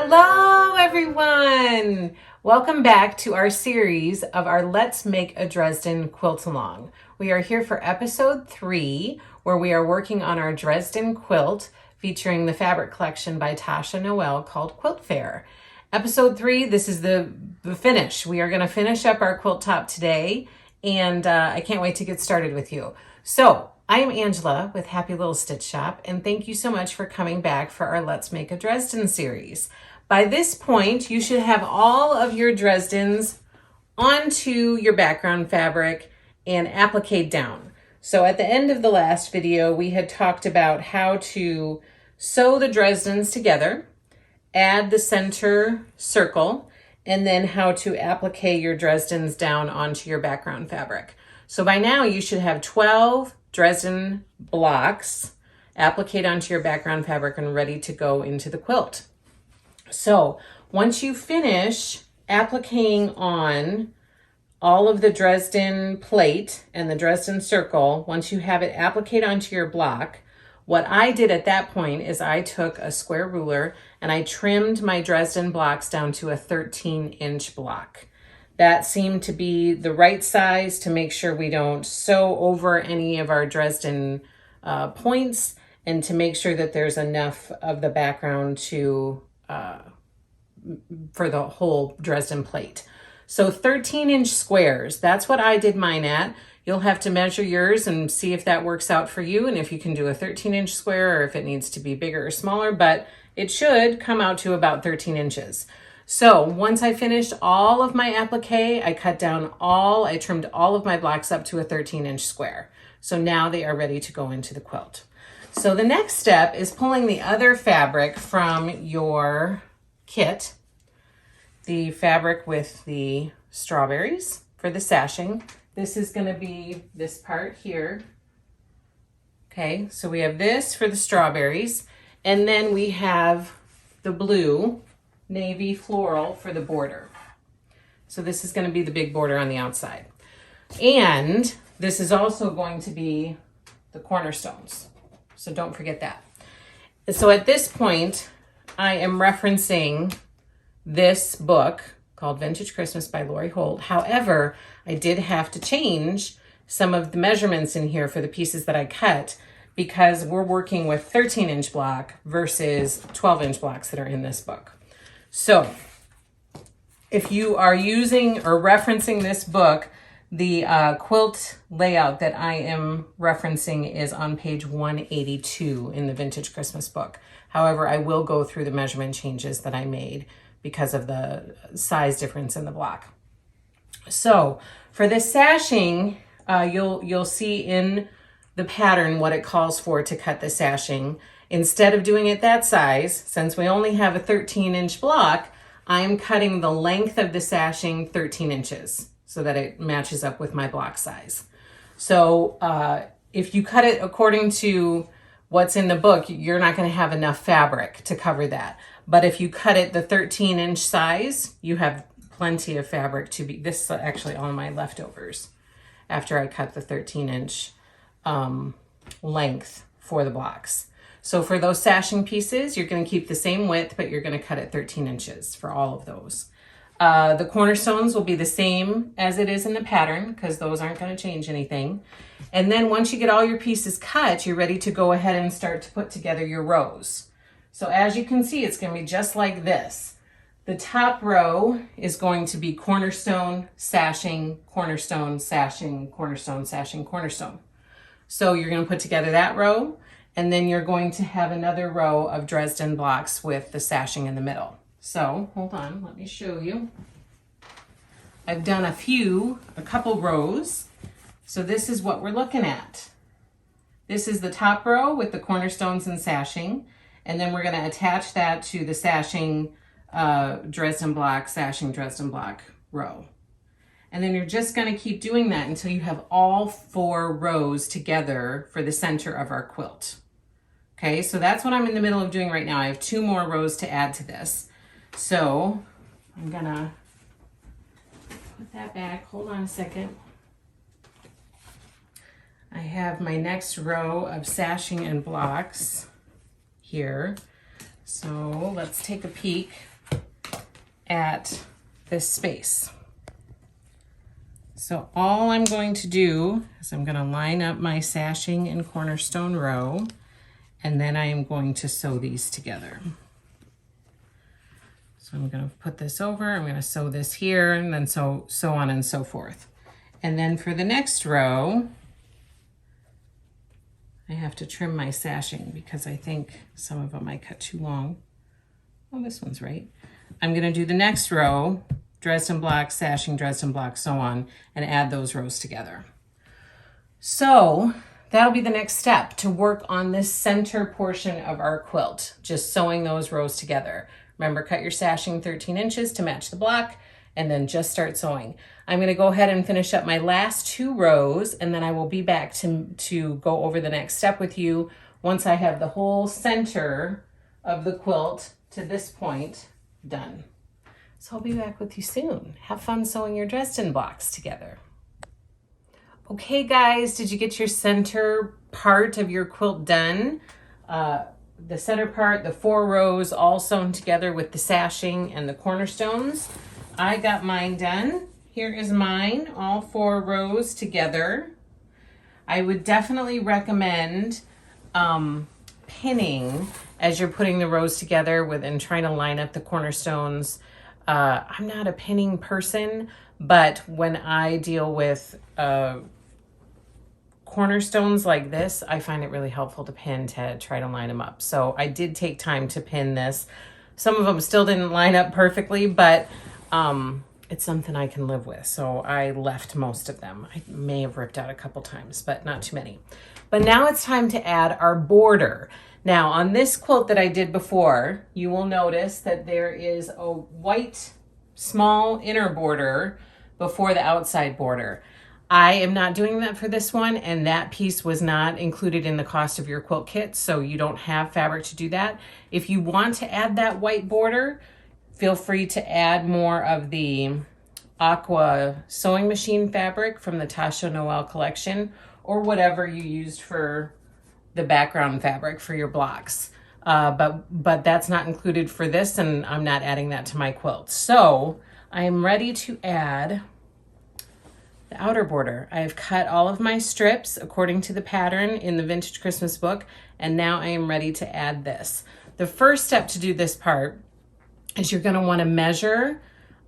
Hello, everyone. Welcome back to our series of our Let's Make a Dresden Quilt Along. We are here for episode 3, where we are working on our Dresden quilt featuring the fabric collection by Tasha Noel called Quilt Fair. Episode 3, this is the finish. We are going to finish up our quilt top today, and I can't wait to get started with you. So, I am Angela with Happy Little Stitch Shop, and thank you so much for coming back for our Let's Make a Dresden series. By this point, you should have all of your Dresdens onto your background fabric and appliqued down. So at the end of the last video, we had talked about how to sew the Dresdens together, add the center circle, and then how to applique your Dresdens down onto your background fabric. So by now you should have 12 Dresden blocks appliqued onto your background fabric and ready to go into the quilt. So once you finish appliquing on all of the Dresden plate and the Dresden circle, once you have it appliqued onto your block, what I did at that point is I took a square ruler and I trimmed my Dresden blocks down to a 13-inch block. That seemed to be the right size to make sure we don't sew over any of our Dresden points, and to make sure that there's enough of the background to for the whole Dresden plate. So 13-inch squares, that's what I did mine at. You'll have to measure yours and see if that works out for you, and if you can do a 13-inch square or if it needs to be bigger or smaller, but it should come out to about 13 inches. So once I finished all of my applique, I trimmed all of my blocks up to a 13-inch square. So now they are ready to go into the quilt. So the next step is pulling the other fabric from your kit, the fabric with the strawberries for the sashing. This is going to be this part here. Okay, so we have this for the strawberries, and then we have the blue navy floral for the border. So this is going to be the big border on the outside. And this is also going to be the cornerstones. So don't forget that. So at this point, I am referencing this book called Vintage Christmas by Lori Holt. However, I did have to change some of the measurements in here for the pieces that I cut, because we're working with 13-inch block versus 12-inch blocks that are in this book. So if you are using or referencing this book, the quilt layout that I am referencing is on page 182 in the Vintage Christmas book. However, I will go through the measurement changes that I made because of the size difference in the block. So for this sashing, you'll see in the pattern what it calls for to cut the sashing. Instead of doing it that size, since we only have a 13-inch block, I'm cutting the length of the sashing 13 inches so that it matches up with my block size. So if you cut it according to what's in the book, you're not going to have enough fabric to cover that. But if you cut it the 13-inch size, you have plenty of fabric to be, this is actually all my leftovers after I cut the 13-inch length for the blocks. So for those sashing pieces, you're going to keep the same width, but you're going to cut it 13 inches for all of those. The cornerstones will be the same as it is in the pattern, because those aren't going to change anything. And then once you get all your pieces cut, you're ready to go ahead and start to put together your rows. So as you can see, it's going to be just like this. The top row is going to be cornerstone, sashing, cornerstone, sashing, cornerstone, sashing, cornerstone. So you're going to put together that row, and then you're going to have another row of Dresden blocks with the sashing in the middle. So hold on, let me show you. I've done a couple rows. So this is what we're looking at. This is the top row with the cornerstones and sashing, and then we're going to attach that to the sashing Dresden block, sashing Dresden block row. And then you're just going to keep doing that until you have all 4 rows together for the center of our quilt. Okay, so that's what I'm in the middle of doing right now. I have 2 more rows to add to this. So I'm going to put that back. Hold on a second. I have my next row of sashing and blocks here. So let's take a peek at this space. So all I'm going to do is I'm going to line up my sashing and cornerstone row, and then I am going to sew these together. So I'm going to put this over, I'm going to sew this here, and then so on and so forth. And then for the next row, I have to trim my sashing because I think some of them I cut too long. Oh, this one's right. I'm going to do the next row, Dresden block, sashing, Dresden block, so on, and add those rows together. So that'll be the next step, to work on this center portion of our quilt, just sewing those rows together. Remember, cut your sashing 13 inches to match the block, and then just start sewing. I'm gonna go ahead and finish up my last 2 rows, and then I will be back to go over the next step with you once I have the whole center of the quilt to this point done. So I'll be back with you soon. Have fun sewing your Dresden blocks together. Okay guys, did you get your center part of your quilt done? The center part, the 4 rows all sewn together with the sashing and the cornerstones. I got mine done. Here is mine, all 4 rows together. I would definitely recommend pinning as you're putting the rows together and trying to line up the cornerstones. I'm not a pinning person, but when I deal with cornerstones like this, I find it really helpful to pin to try to line them up. So I did take time to pin this. Some of them still didn't line up perfectly, but it's something I can live with. So I left most of them. I may have ripped out a couple times, but not too many. But now it's time to add our border. Now on this quilt that I did before, you will notice that there is a white small inner border before the outside border. I am not doing that for this one, and that piece was not included in the cost of your quilt kit, so you don't have fabric to do that. If you want to add that white border, feel free to add more of the aqua sewing machine fabric from the Tasha Noel collection, or whatever you used for the background fabric for your blocks. But that's not included for this, and I'm not adding that to my quilt. So I am ready to add the outer border. I have cut all of my strips according to the pattern in the Vintage Christmas book, and now I am ready to add this. The first step to do this part is you're going to want to measure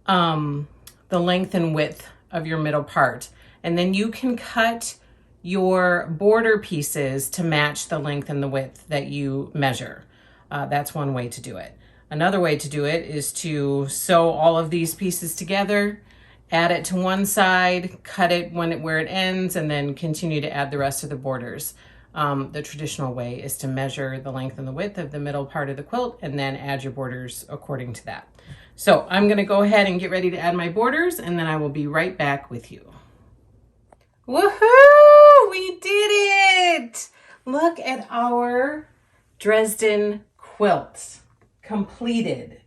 the length and width of your middle part, and then you can cut your border pieces to match the length and the width that you measure. That's one way to do it. Another way to do it is to sew all of these pieces together, add it to one side, cut it where it ends, and then continue to add the rest of the borders. The traditional way is to measure the length and the width of the middle part of the quilt and then add your borders according to that. So I'm gonna go ahead and get ready to add my borders, and then I will be right back with you. Woohoo! We did it! Look at our Dresden quilt completed.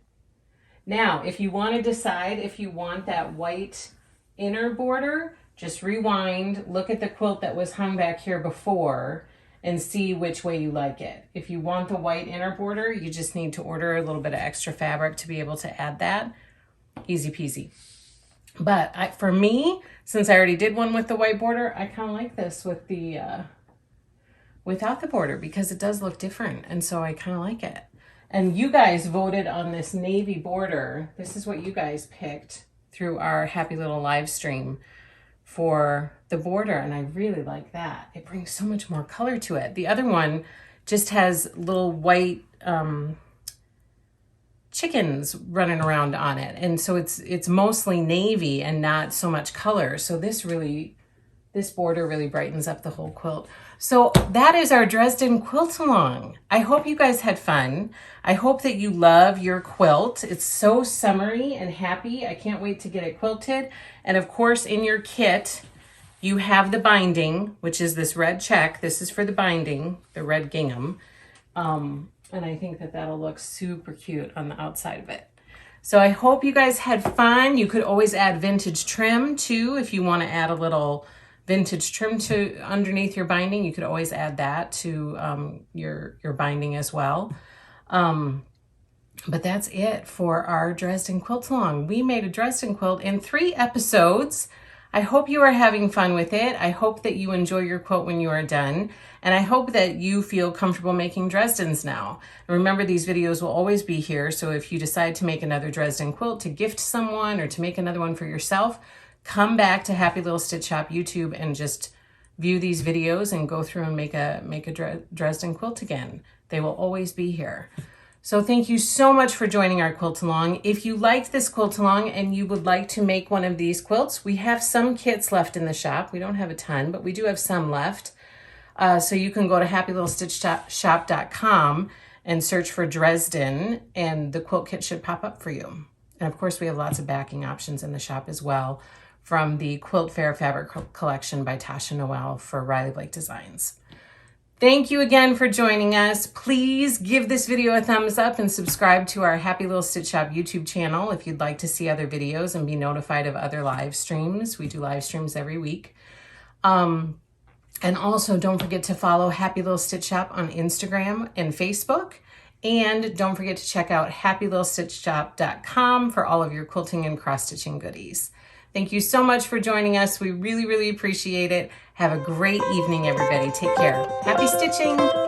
Now, if you want to decide if you want that white inner border, just rewind, look at the quilt that was hung back here before, and see which way you like it. If you want the white inner border, you just need to order a little bit of extra fabric to be able to add that. Easy peasy. But for me, since I already did one with the white border, I kind of like this with the without the border because it does look different, and so I kind of like it. And you guys voted on this navy border. This is what you guys picked through our happy little live stream for the border, and I really like that. It brings so much more color to it. The other one just has little white chickens running around on it, and so it's mostly navy and not so much color. So this border really brightens up the whole quilt. So that is our Dresden quilt along. I hope you guys had fun. I hope that you love your quilt. It's so summery and happy. I can't wait to get it quilted. And of course, in your kit, you have the binding, which is this red check. This is for the binding, the red gingham. And I think that that'll look super cute on the outside of it. So I hope you guys had fun. You could always add vintage trim too if you want to add a little vintage trim to underneath your binding. You could always add that to your binding as well. But that's it for our Dresden quilt along. We made a Dresden quilt in 3 episodes. I hope you are having fun with it. I hope that you enjoy your quilt when you are done. And I hope that you feel comfortable making Dresdens now. And remember, these videos will always be here. So if you decide to make another Dresden quilt to gift someone or to make another one for yourself, come back to Happy Little Stitch Shop YouTube and just view these videos and go through and make a Dresden quilt again. They will always be here. So thank you so much for joining our quilt along. If you liked this quilt along and you would like to make one of these quilts, we have some kits left in the shop. We don't have a ton, but we do have some left. So you can go to happylittlestitchshop.com and search for Dresden, and the quilt kit should pop up for you. And of course, we have lots of backing options in the shop as well, from the Quilt Fair Fabric Collection by Tasha Noel for Riley Blake Designs. Thank you again for joining us. Please give this video a thumbs up and subscribe to our Happy Little Stitch Shop YouTube channel if you'd like to see other videos and be notified of other live streams. We do live streams every week. And also don't forget to follow Happy Little Stitch Shop on Instagram and Facebook. And don't forget to check out happylittlestitchshop.com for all of your quilting and cross-stitching goodies. Thank you so much for joining us. We really, really appreciate it. Have a great evening, everybody. Take care. Happy stitching.